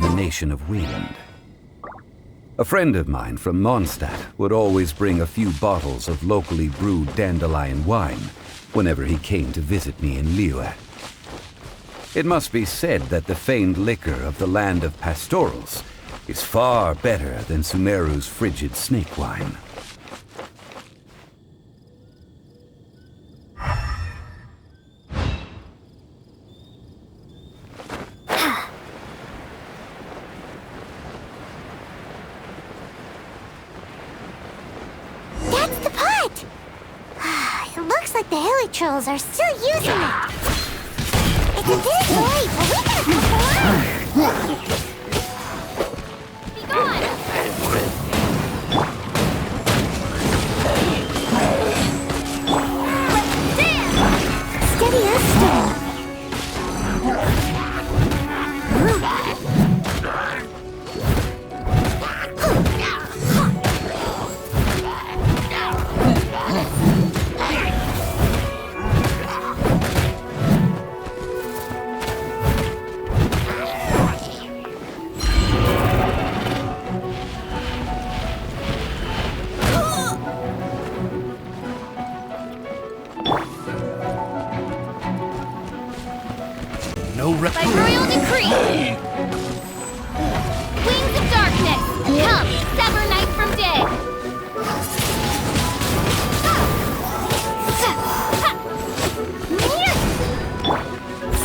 the Nation of Wind. A friend of mine from Mondstadt would always bring a few bottles of locally brewed dandelion wine whenever he came to visit me in Liyue. It must be said that the famed liquor of the land of pastorals is far better than Sumeru's frigid snake wine. That's the pot! It looks like the hilly trolls are still using it. It's a bit late, but we got a couple hours. Be gone! Steady as stone. By royal decree! Wings of darkness! Come, sever night from day!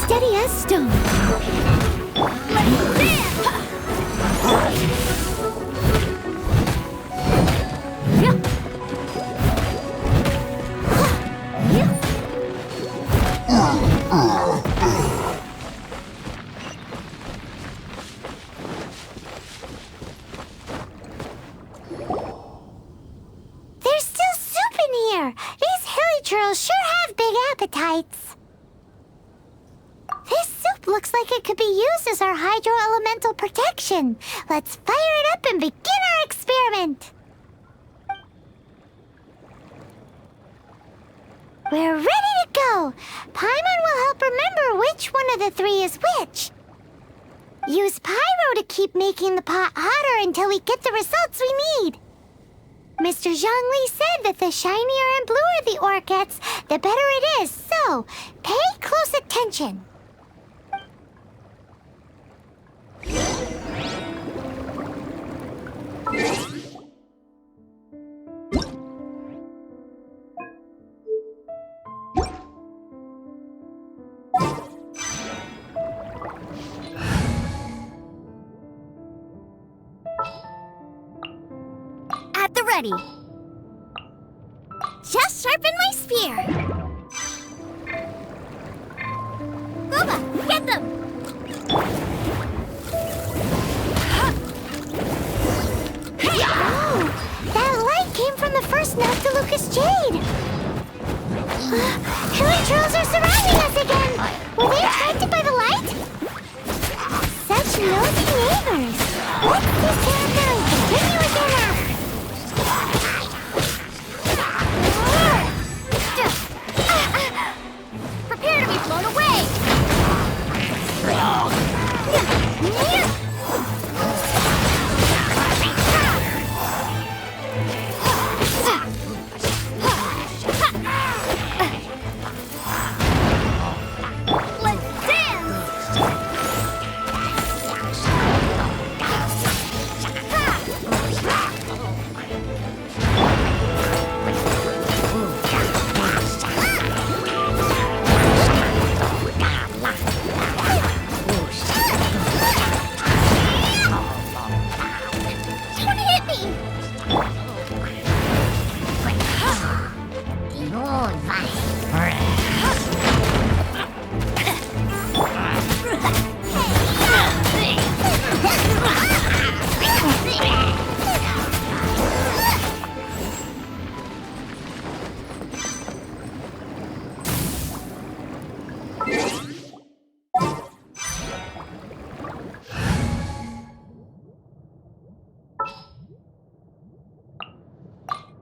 Steady as stone. Let's dance! There's still soup in here. These hilly trolls sure have big appetites. This soup looks like it could be used as our hydro-elemental protection. Let's fire it up and begin our experiment. We're ready to go. Paimon will help remember which one of the three is which. Use pyro to keep making the pot hotter until we get the results we need. Mr. Zhongli said that the shinier and bluer the ore gets, the better it is. So, pay close attention. At the ready! Just sharpen my spear! Boba, get them! Oh, that light came from the first note to Lucas Jade. Hilly trolls are surrounding us again. Were they attracted by the light? Such nosy neighbors. Let's discount them and continue with their nap. Prepare to be blown away! Let's dance! Don't hit me!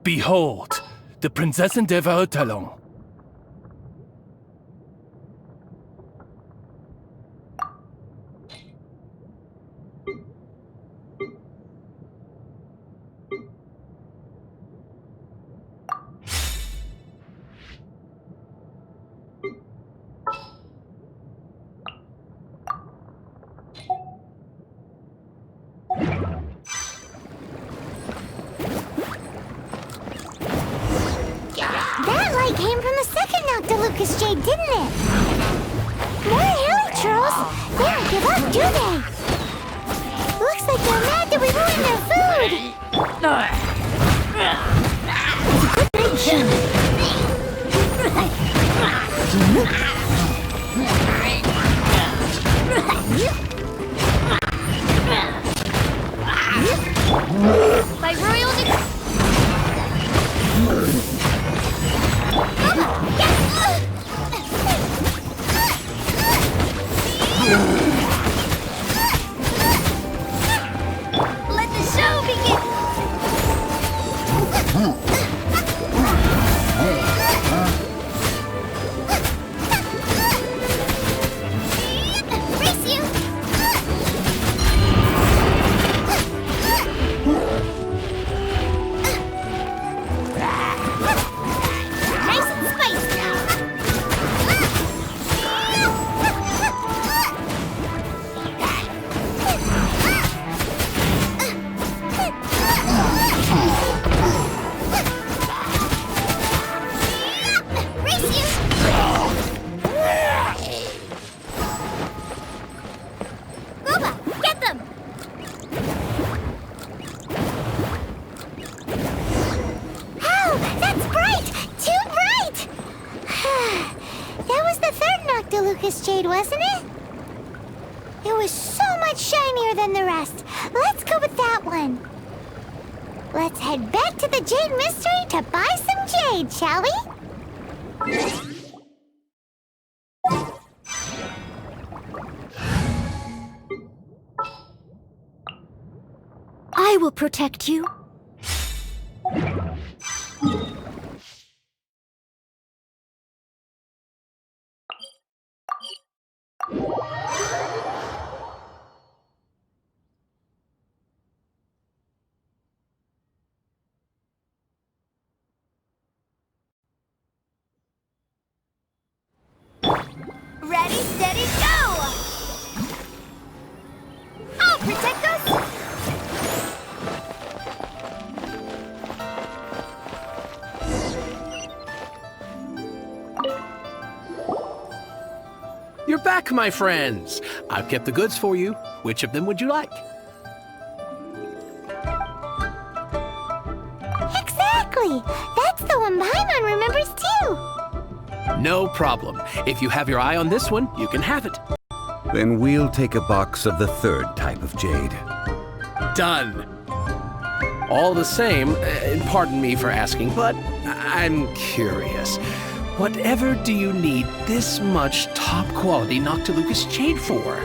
Behold, the Prinzessin der Verurteilung. came from the second Noctilucous Jade, didn't it? More hilichurls? They don't give up, do they? Looks like they're mad that we ruined their food. It's a good picture. By royal Let the show begin! Race you! Nice and spicy now! Race you! Booba, get them! Oh, that's bright! Too bright! That was the third Noctilucous Jade, wasn't it? It was so much shinier than the rest. Let's go with that one. Let's head back to the Jade Mystery to buy some jade, shall we? I will protect you. Ready, steady, go! I'll protect us! You're back, my friends. I've kept the goods for you. Which of them would you like? Exactly! That's the one Paimon remembers too! No problem. If you have your eye on this one, you can have it. Then we'll take a box of the third type of jade. Done. All the same, pardon me for asking, but I'm curious. Whatever do you need this much top-quality Noctilucous jade for?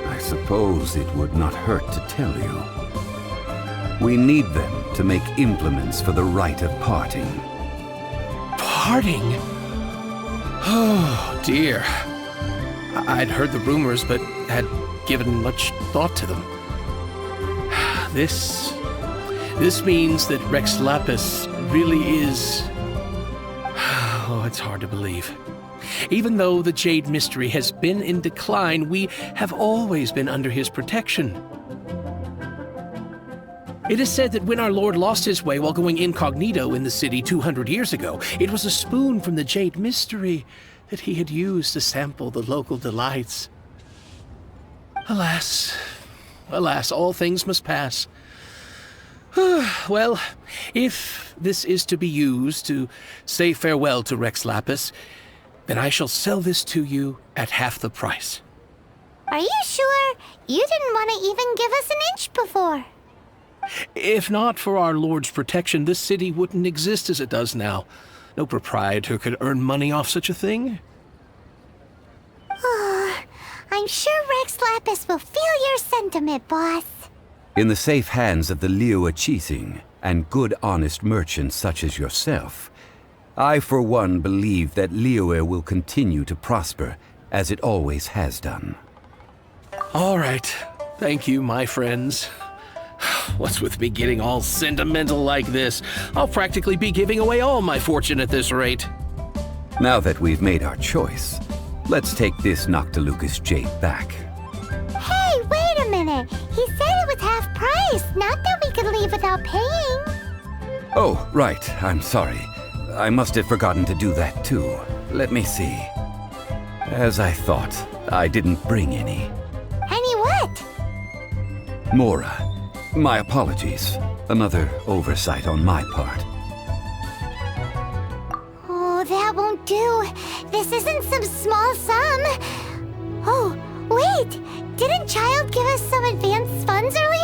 I suppose it would not hurt to tell you. We need them to make implements for the rite of parting. Parting? Oh, dear. I'd heard the rumors, but had given much thought to them. This means that Rex Lapis really is... Oh, it's hard to believe. Even though the Jade Mystery has been in decline, we have always been under his protection. It is said that when our Lord lost his way while going incognito in the city 200 years ago, it was a spoon from the Jade Mystery that he had used to sample the local delights. Alas, alas, all things must pass. Well, if this is to be used to say farewell to Rex Lapis, then I shall sell this to you at half the price. Are you sure? You didn't want to even give us an inch before. If not for our Lord's protection, this city wouldn't exist as it does now. No proprietor could earn money off such a thing. I'm sure Rex Lapis will feel your sentiment, boss. In the safe hands of the Liyue Qixing and good honest merchants such as yourself, I for one believe that Liyue will continue to prosper as it always has done. All right. Thank you, my friends. What's with me getting all sentimental like this? I'll practically be giving away all my fortune at this rate. Now that we've made our choice, let's take this Noctilucous jade back. Hey, wait a minute. He said it was half price, not that we could leave without paying. Oh, right. I'm sorry. I must have forgotten to do that too. Let me see. As I thought, I didn't bring any. Any what? Mora, my apologies. Another oversight on my part. Oh, that won't do. This isn't some small sum. Oh, wait! Didn't Child give us some advance funds earlier?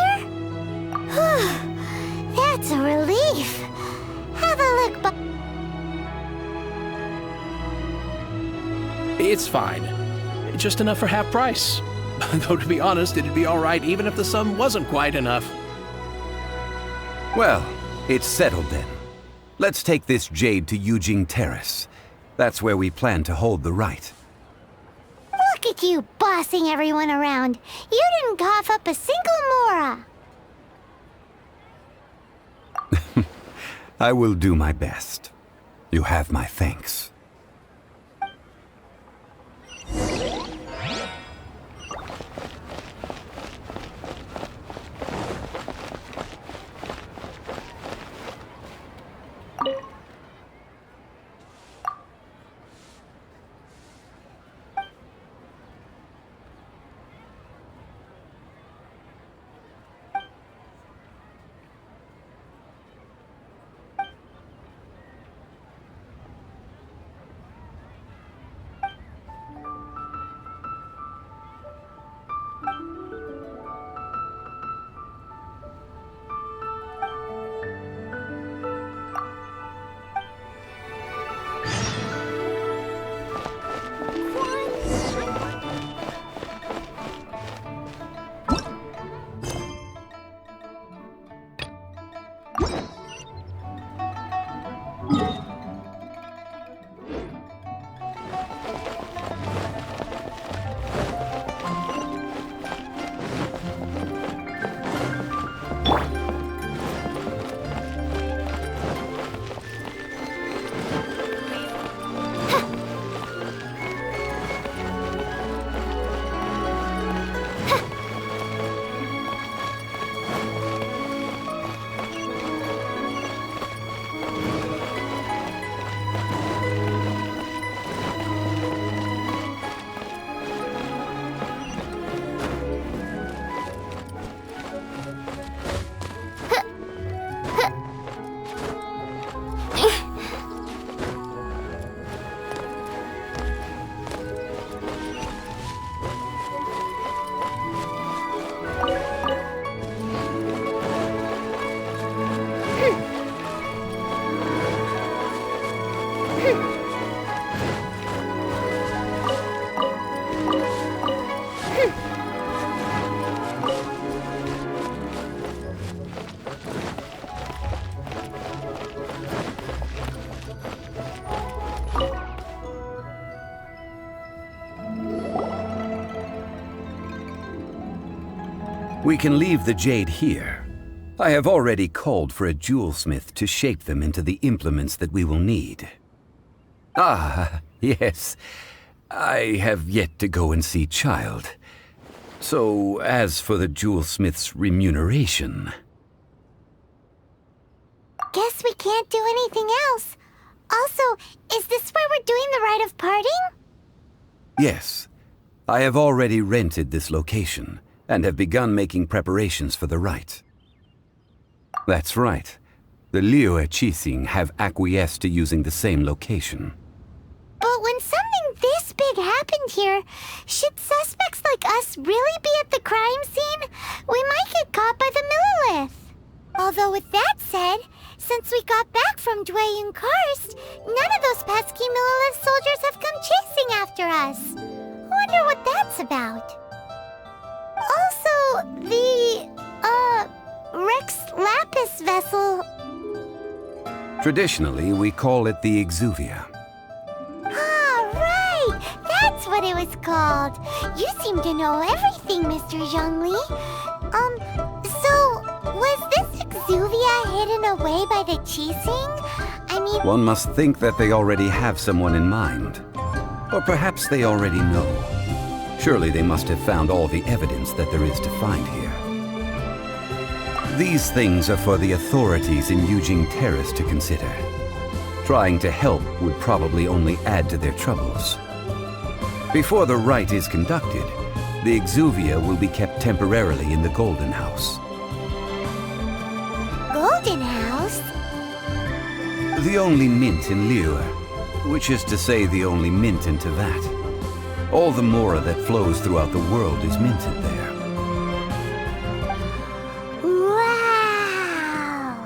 That's a relief. Have a look, It's fine. Just enough for half price. Though to be honest, it'd be alright even if the sum wasn't quite enough. Well, it's settled then. Let's take this jade to Yujing Terrace. That's where we plan to hold the rite. Look at you bossing everyone around. You didn't cough up a single Mora. I will do my best. You have my thanks. We can leave the jade here. I have already called for a jewelsmith to shape them into the implements that we will need. Ah, yes. I have yet to go and see Child. So, as for the jewelsmith's remuneration... Guess we can't do anything else. Also, is this where we're doing the rite of parting? Yes. I have already rented this location, and have begun making preparations for the rite. That's right. The Liyue Qixing have acquiesced to using the same location. But when something this big happened here, should suspects like us really be at the crime scene? We might get caught by the Millilith. Although with that said, since we got back from Dwayun Karst, none of those pesky Millilith soldiers have come chasing after us. Wonder what that's about. Also, the, Rex Lapis vessel... Traditionally, we call it the Exuvia. Ah, right! That's what it was called. You seem to know everything, Mr. Zhongli. So, was this Exuvia hidden away by the Qixing? I mean... One must think that they already have someone in mind. Or perhaps they already know. Surely they must have found all the evidence that there is to find here. These things are for the authorities in Eugene Terrace to consider. Trying to help would probably only add to their troubles. Before the rite is conducted, the Exuvia will be kept temporarily in the Golden House. Golden House? The only mint in Liyue, which is to say the only mint in Teyvat. All the mora that flows throughout the world is minted there. Wow!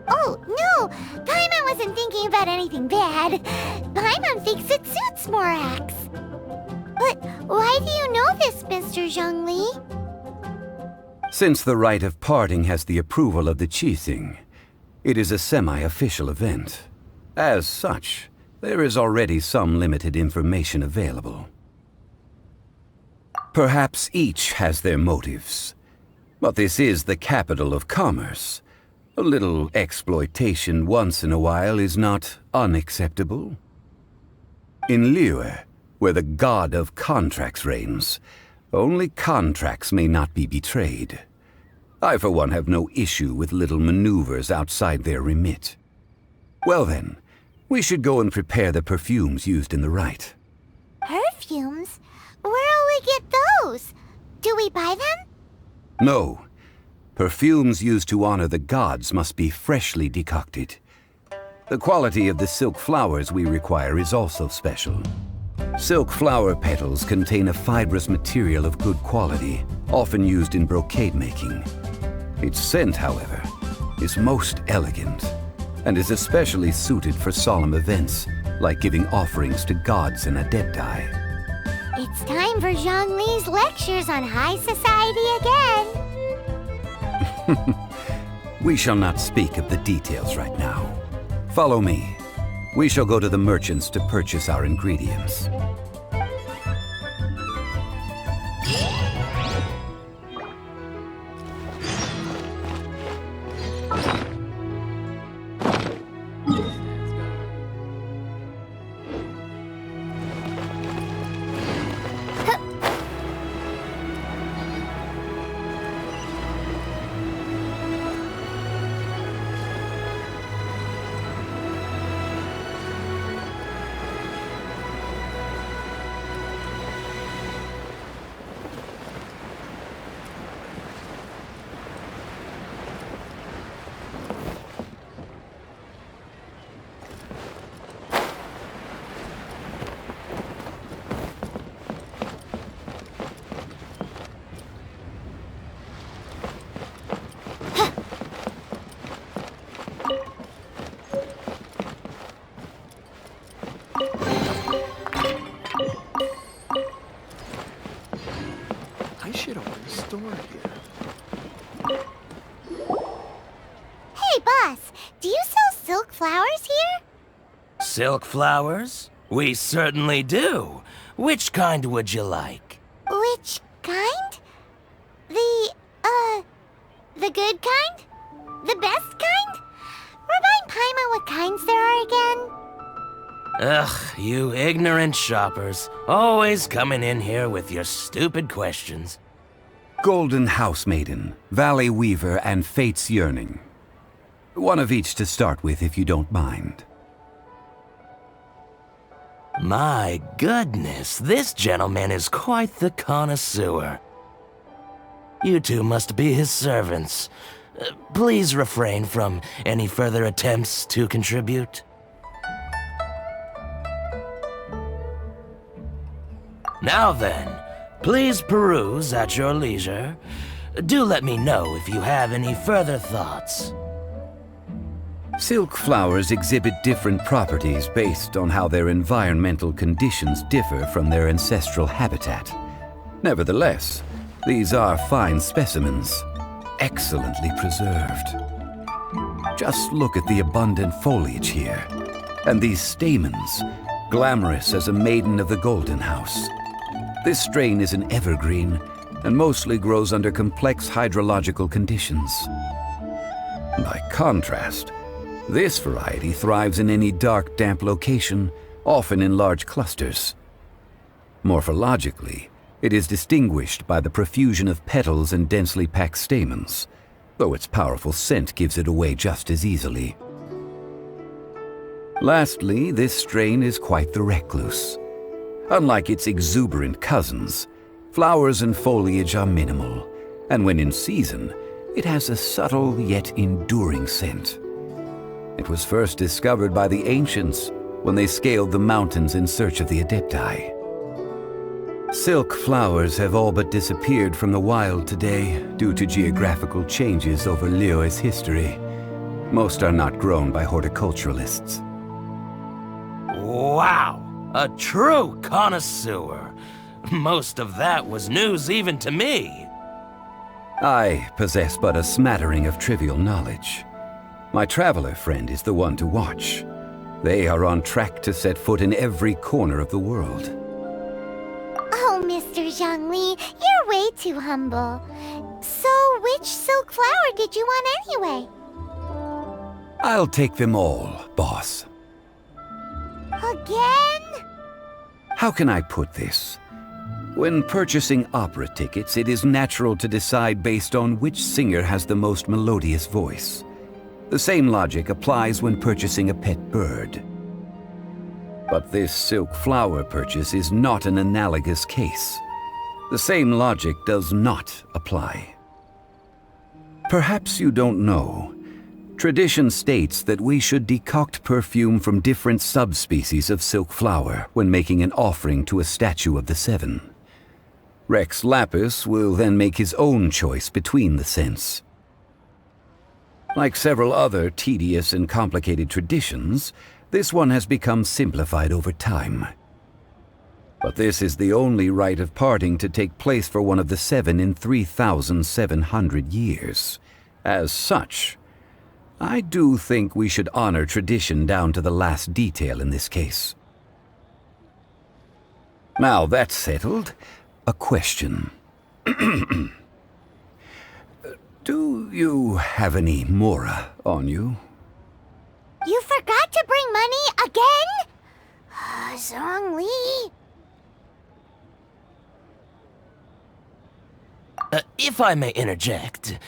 Oh, no! Paimon wasn't thinking about anything bad. Paimon thinks it suits Morax. But why do you know this, Mr. Zhongli? Since the rite of parting has the approval of the Qixing, it is a semi-official event. As such, there is already some limited information available. Perhaps each has their motives, but this is the capital of commerce. A little exploitation once in a while is not unacceptable. In Liyue, where the god of contracts reigns, only contracts may not be betrayed. I, for one, have no issue with little maneuvers outside their remit. Well then, we should go and prepare the perfumes used in the rite. Perfumes? Where'll we get those? Do we buy them? No. Perfumes used to honor the gods must be freshly decocted. The quality of the silk flowers we require is also special. Silk flower petals contain a fibrous material of good quality, often used in brocade making. Its scent, however, is most elegant, and is especially suited for solemn events, like giving offerings to gods and adepti. It's time for Zhongli's lectures on high society again. We shall not speak of the details right now. Follow me. We shall go to the merchants to purchase our ingredients. I should open a store here. Hey, boss, do you sell silk flowers here? Silk flowers? We certainly do. Which kind would you like? Which kind? The good kind? The best kind? Remind Paimon what kinds there are again. Ugh, you ignorant shoppers. Always coming in here with your stupid questions. Golden House Maiden, Valley Weaver, and Fate's Yearning. One of each to start with, if you don't mind. My goodness, this gentleman is quite the connoisseur. You two must be his servants. Please refrain from any further attempts to contribute. Now then, please peruse at your leisure. Do let me know if you have any further thoughts. Silk flowers exhibit different properties based on how their environmental conditions differ from their ancestral habitat. Nevertheless, these are fine specimens, excellently preserved. Just look at the abundant foliage here, and these stamens, glamorous as a maiden of the Golden House. This strain is an evergreen, and mostly grows under complex hydrological conditions. By contrast, this variety thrives in any dark, damp location, often in large clusters. Morphologically, It is distinguished by the profusion of petals and densely packed stamens, though its powerful scent gives it away just as easily. Lastly, this strain is quite the recluse. Unlike its exuberant cousins, flowers and foliage are minimal, and when in season, it has a subtle yet enduring scent. It was first discovered by the ancients when they scaled the mountains in search of the Adepti. Silk flowers have all but disappeared from the wild today due to geographical changes over Liyue's history. Most are not grown by horticulturalists. Wow! A true connoisseur. Most of that was news even to me. I possess but a smattering of trivial knowledge. My traveler friend is the one to watch. They are on track to set foot in every corner of the world. Oh, Mr. Zhongli, you're way too humble. So, which silk flower did you want anyway? I'll take them all, boss. Again? How can I put this? When purchasing opera tickets, it is natural to decide based on which singer has the most melodious voice. The same logic applies when purchasing a pet bird. But this silk flower purchase is not an analogous case. The same logic does not apply. Perhaps you don't know. Tradition states that we should decoct perfume from different subspecies of silk flower when making an offering to a statue of the Seven. Rex Lapis will then make his own choice between the scents. Like several other tedious and complicated traditions, this one has become simplified over time. But this is the only rite of parting to take place for one of the Seven in 3,700 years. As such, I do think we should honor tradition down to the last detail in this case. Now that's settled, a question. Do you have any mora on you? You forgot to bring money again? Zhongli. If I may interject,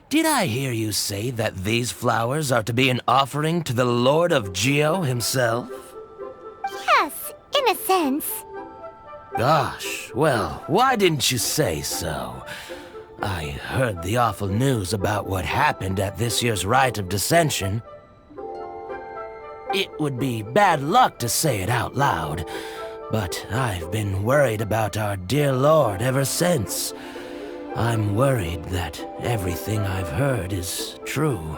did I hear you say that these flowers are to be an offering to the Lord of Geo himself? Yes, in a sense. Gosh, well, why didn't you say so? I heard the awful news about what happened at this year's Rite of Dissension. It would be bad luck to say it out loud, but I've been worried about our dear Lord ever since. I'm worried that everything I've heard is true.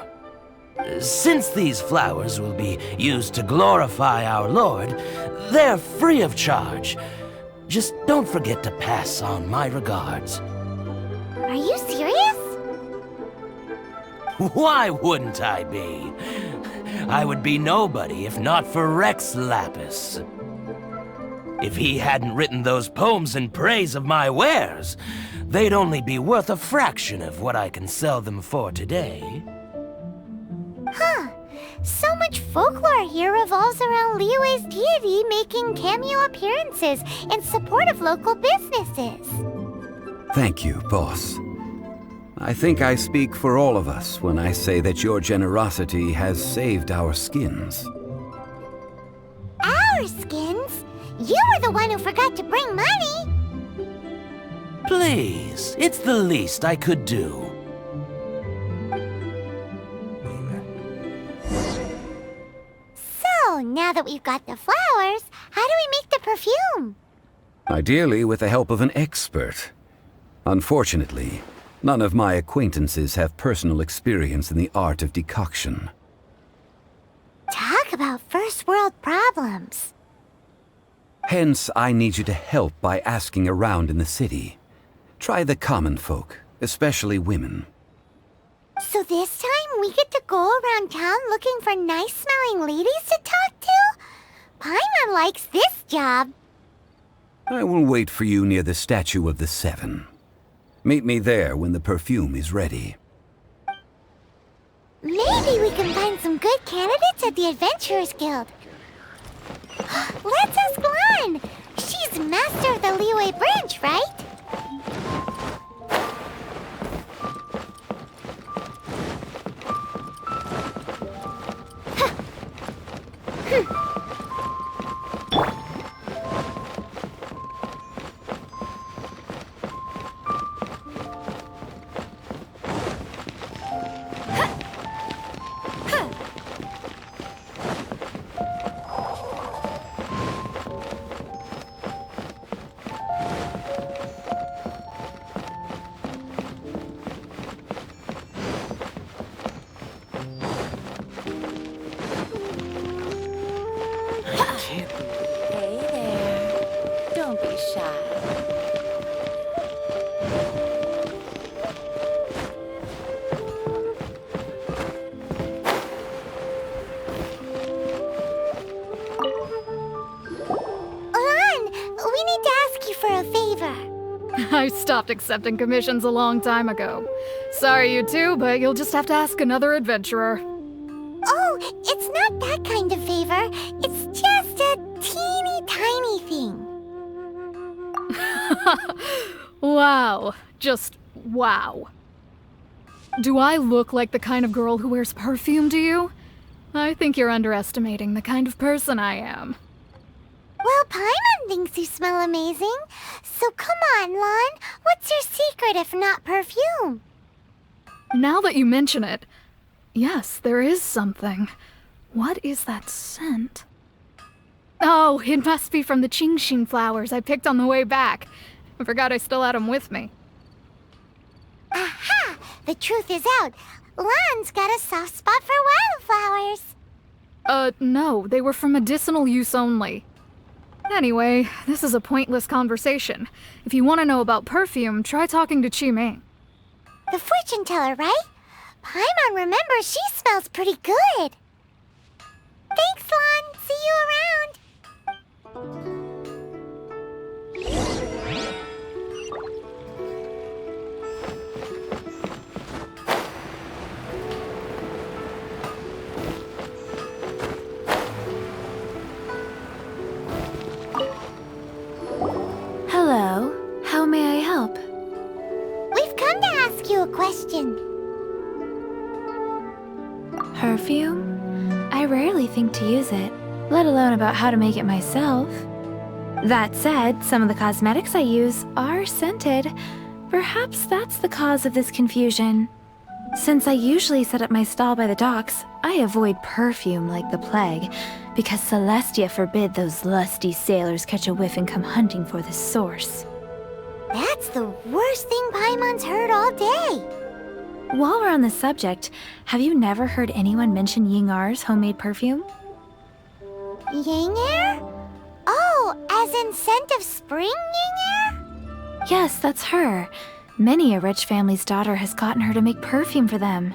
Since these flowers will be used to glorify our Lord, they're free of charge. Just don't forget to pass on my regards. Are you serious? Why wouldn't I be? I would be nobody if not for Rex Lapis. If he hadn't written those poems in praise of my wares, they'd only be worth a fraction of what I can sell them for today. Huh. So much folklore here revolves around Liyue's deity making cameo appearances in support of local businesses. Thank you, boss. I think I speak for all of us when I say that your generosity has saved our skins. Our skins? You were the one who forgot to bring money. Please, it's the least I could do. So, now that we've got the flowers, how do we make the perfume? Ideally with the help of an expert. Unfortunately, none of my acquaintances have personal experience in the art of decoction. Talk about first world problems. Hence, I need you to help by asking around in the city. Try the common folk, especially women. So this time we get to go around town looking for nice-smelling ladies to talk to? Paimon likes this job. I will wait for you near the statue of the Seven. Meet me there when the perfume is ready. Maybe we can find some good candidates at the Adventurers Guild. Let's ask Lan. She's master of the Liyue branch, right? child. Lan, we need to ask you for a favor. I stopped accepting commissions a long time ago. Sorry, you two, but you'll just have to ask another adventurer. Oh, it's not that kind of favor. It's just a teeny tiny thing. Wow. Just wow. Do I look like the kind of girl who wears perfume to you? I think you're underestimating the kind of person I am. Well, Paimon thinks you smell amazing. So come on, Lan. What's your secret if not perfume? Now that you mention it, yes, there is something. What is that scent? Oh, it must be from the Genshin flowers I picked on the way back. I forgot I still had them with me. Aha! The truth is out. Lan's got a soft spot for wildflowers. No, they were for medicinal use only. Anyway, this is a pointless conversation. If you want to know about perfume, try talking to Qiming. The fortune teller, right? Paimon remembers she smells pretty good. Thanks, Lan. See you around. Hello. How may I help? We've come to ask you a question. Perfume? I rarely think to use it, let alone about how to make it myself. That said, some of the cosmetics I use are scented. Perhaps that's the cause of this confusion. Since I usually set up my stall by the docks, I avoid perfume like the plague, because Celestia forbid those lusty sailors catch a whiff and come hunting for the source. That's the worst thing Paimon's heard all day. While we're on the subject, have you never heard anyone mention Yingar's homemade perfume? Yingar? Oh, as in scent of spring Yingar? Yes, that's her. Many a rich family's daughter has gotten her to make perfume for them.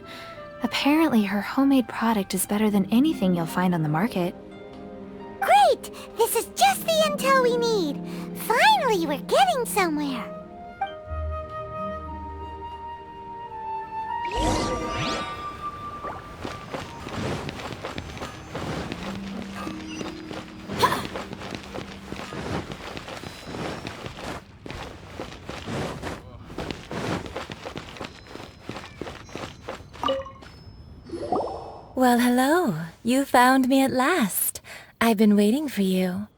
Apparently, her homemade product is better than anything you'll find on the market. Great! This is just the intel we need. Finally, we're getting somewhere. Well, hello. You found me at last. I've been waiting for you.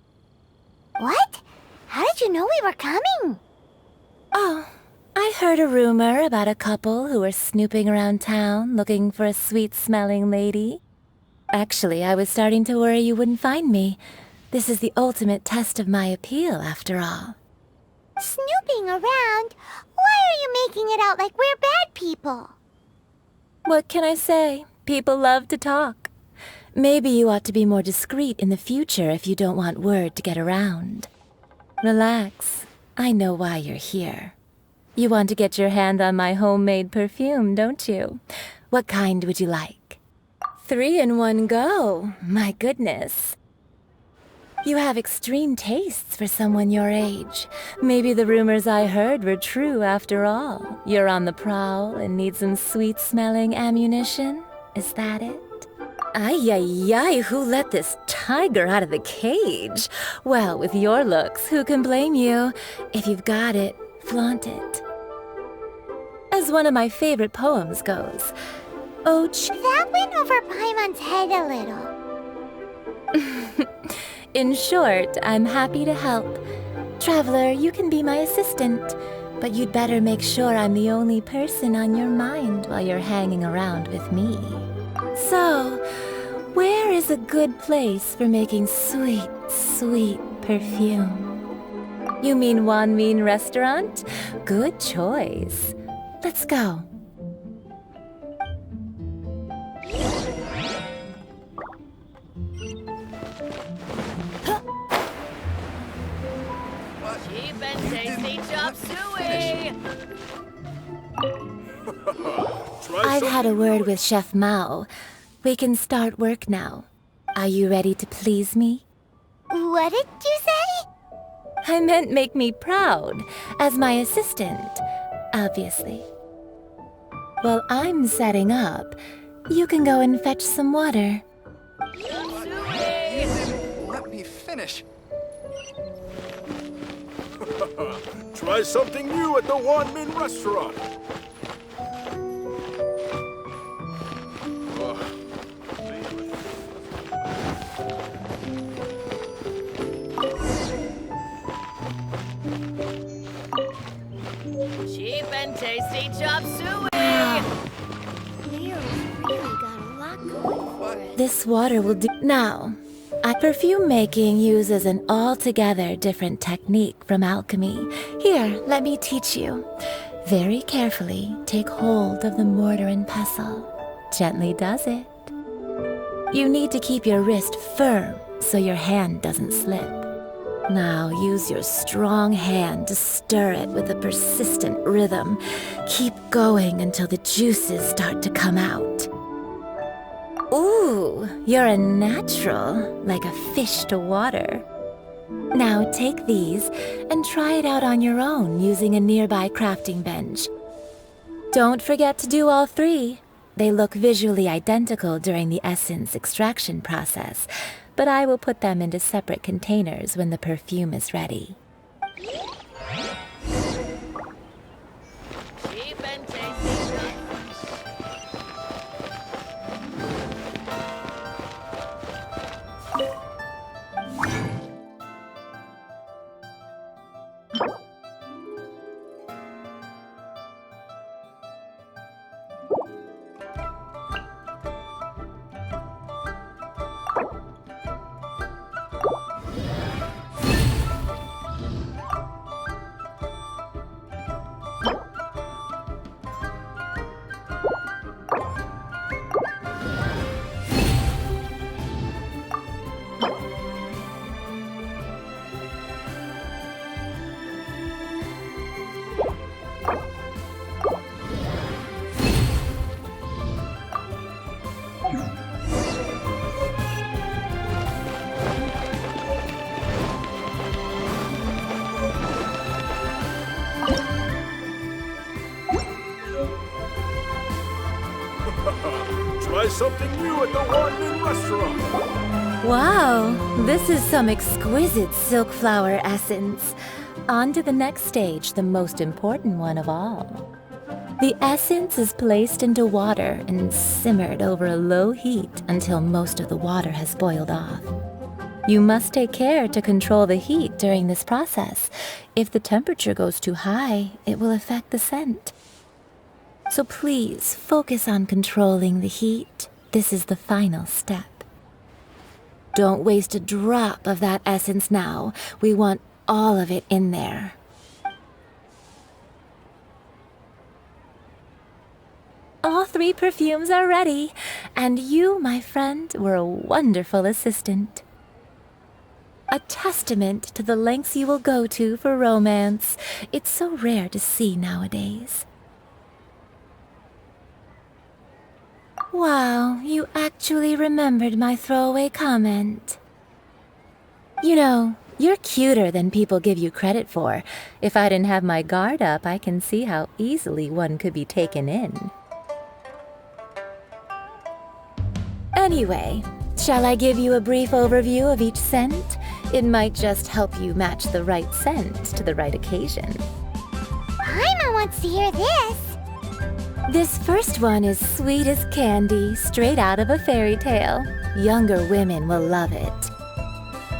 What? How did you know we were coming? Oh, I heard a rumor about a couple who were snooping around town looking for a sweet-smelling lady. Actually, I was starting to worry you wouldn't find me. This is the ultimate test of my appeal, after all. Snooping around? Why are you making it out like we're bad people? What can I say? People love to talk. Maybe you ought to be more discreet in the future if you don't want word to get around. Relax. I know why you're here. You want to get your hand on my homemade perfume, don't you? What kind would you like? 3 in one go. My goodness. You have extreme tastes for someone your age. Maybe the rumors I heard were true after all. You're on the prowl and need some sweet-smelling ammunition? Is that it? Ay, ay, ay, who let this tiger out of the cage? Well, with your looks, who can blame you? If you've got it, flaunt it. As one of my favorite poems goes, oh, That went over Paimon's head a little. In short, I'm happy to help. Traveler, you can be my assistant, but you'd better make sure I'm the only person on your mind while you're hanging around with me. So, where is a good place for making sweet, sweet perfume? You mean Wanmin Restaurant? Good choice. Let's go. Cheap and tasty chop suey! I've had a word with Chef Mao. We can start work now. Are you ready to please me? What did you say? I meant make me proud, as my assistant, obviously. While I'm setting up, you can go and fetch some water. Let me finish. Try something new at the Wanmin restaurant. Cheap and tasty chop suey! Leo's really got a lot going for it. This water will do. Now, perfume making uses an altogether different technique from alchemy. Here, let me teach you. Very carefully, take hold of the mortar and pestle. Gently does it. You need to keep your wrist firm so your hand doesn't slip. Now use your strong hand to stir it with a persistent rhythm. Keep going until the juices start to come out. Ooh, you're a natural, like a fish to water. Now take these and try it out on your own using a nearby crafting bench. Don't forget to do all three. They look visually identical during the essence extraction process, but I will put them into separate containers when the perfume is ready. Cheap and tasty chop. Try something new at the Wanmin restaurant. Wow, this is some exquisite silk flower essence. On to the next stage, the most important one of all. The essence is placed into water and simmered over a low heat until most of the water has boiled off. You must take care to control the heat during this process. If the temperature goes too high, it will affect the scent. So please focus on controlling the heat. This is the final step. Don't waste a drop of that essence now. We want all of it in there. All three perfumes are ready, and you, my friend, were a wonderful assistant. A testament to the lengths you will go to for romance. It's so rare to see nowadays. Wow, you actually remembered my throwaway comment. You know, you're cuter than people give you credit for. If I didn't have my guard up, I can see how easily one could be taken in. Anyway, shall I give you a brief overview of each scent? It might just help you match the right scent to the right occasion. Paimon wants to hear this. This first one is sweet as candy, straight out of a fairy tale. Younger women will love it.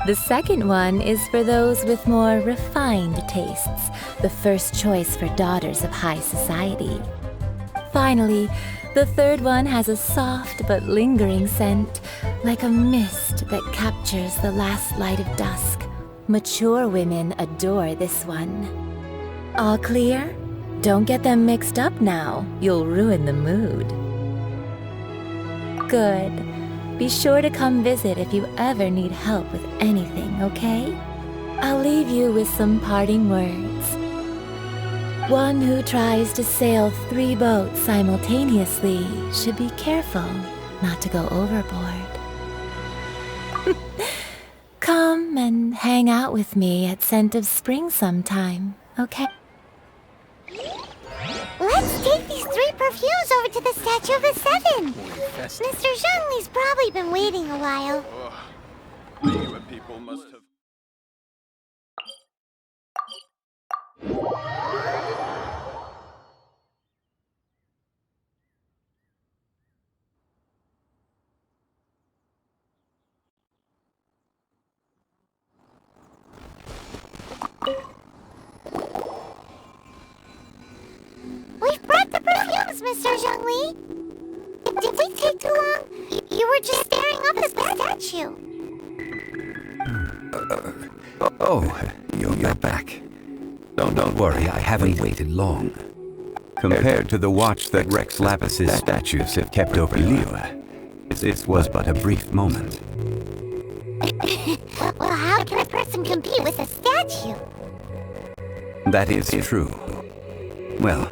The second one is for those with more refined tastes, the first choice for daughters of high society. Finally, the third one has a soft but lingering scent, like a mist that captures the last light of dusk. Mature women adore this one. All clear? Don't get them mixed up now. You'll ruin the mood. Good. Be sure to come visit if you ever need help with anything, okay? I'll leave you with some parting words. One who tries to sail 3 boats simultaneously should be careful not to go overboard. Come and hang out with me at Scent of Spring sometime, okay? Let's take these 3 perfumes over to the Statue of the Seven. Mr. Zhongli's probably been waiting a while. You people must have... We've brought the perfumes, Mr. Zhongli. Did we take too long? You were just staring up at the statue. Oh, you're back. Don't worry, I haven't waited long. Compared to the watch that Rex Lapis's statues have kept over Liyue, this was but a brief moment. Well, how can a person compete with a statue? That is true. Well,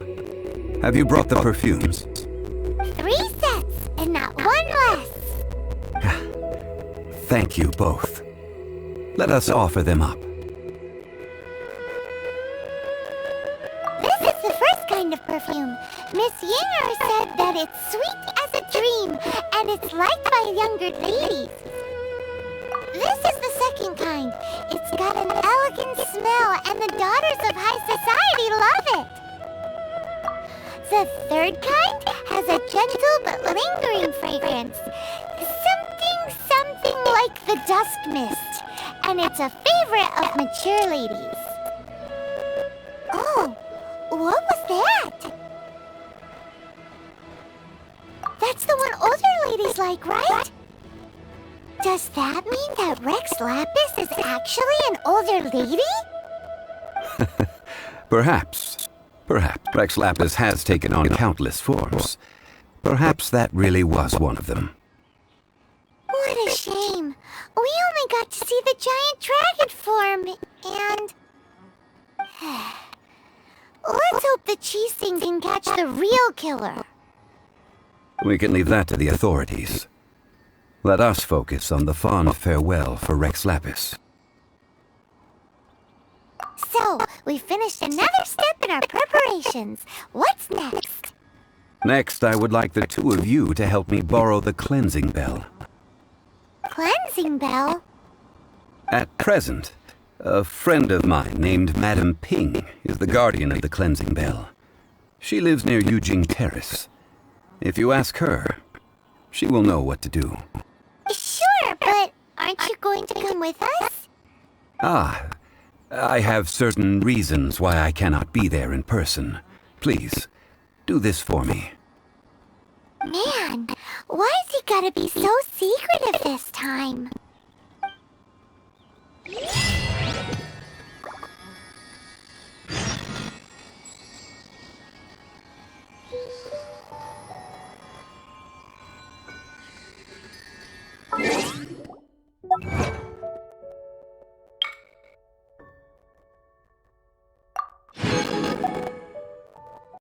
have you brought the perfumes? 3 sets, and not 1 less. Thank you both. Let us offer them up. This is the first kind of perfume. Miss Yinger said that it's sweet as a dream, and it's liked by younger ladies. This is the second kind. It's got an elegant smell, and the daughters of high society love it. The third kind has a gentle but lingering fragrance. Something like the dust mist. And it's a favorite of mature ladies. Oh, what was that? That's the one older ladies like, right? Does that mean that Rex Lapis is actually an older lady? Perhaps. Rex Lapis has taken on countless forms. Perhaps that really was one of them. What a shame. We only got to see the giant dragon form, and... Let's hope the cheese thing can catch the real killer. We can leave that to the authorities. Let us focus on the fond farewell for Rex Lapis. So, we finished another step in our preparations. What's next? Next, I would like the 2 of you to help me borrow the cleansing bell. Cleansing bell? At present, a friend of mine named Madame Ping is the guardian of the cleansing bell. She lives near Yujing Terrace. If you ask her, she will know what to do. Sure, but aren't you going to come with us? Ah, I have certain reasons why I cannot be there in person. Please, do this for me. Man, why is he gotta be so secretive this time?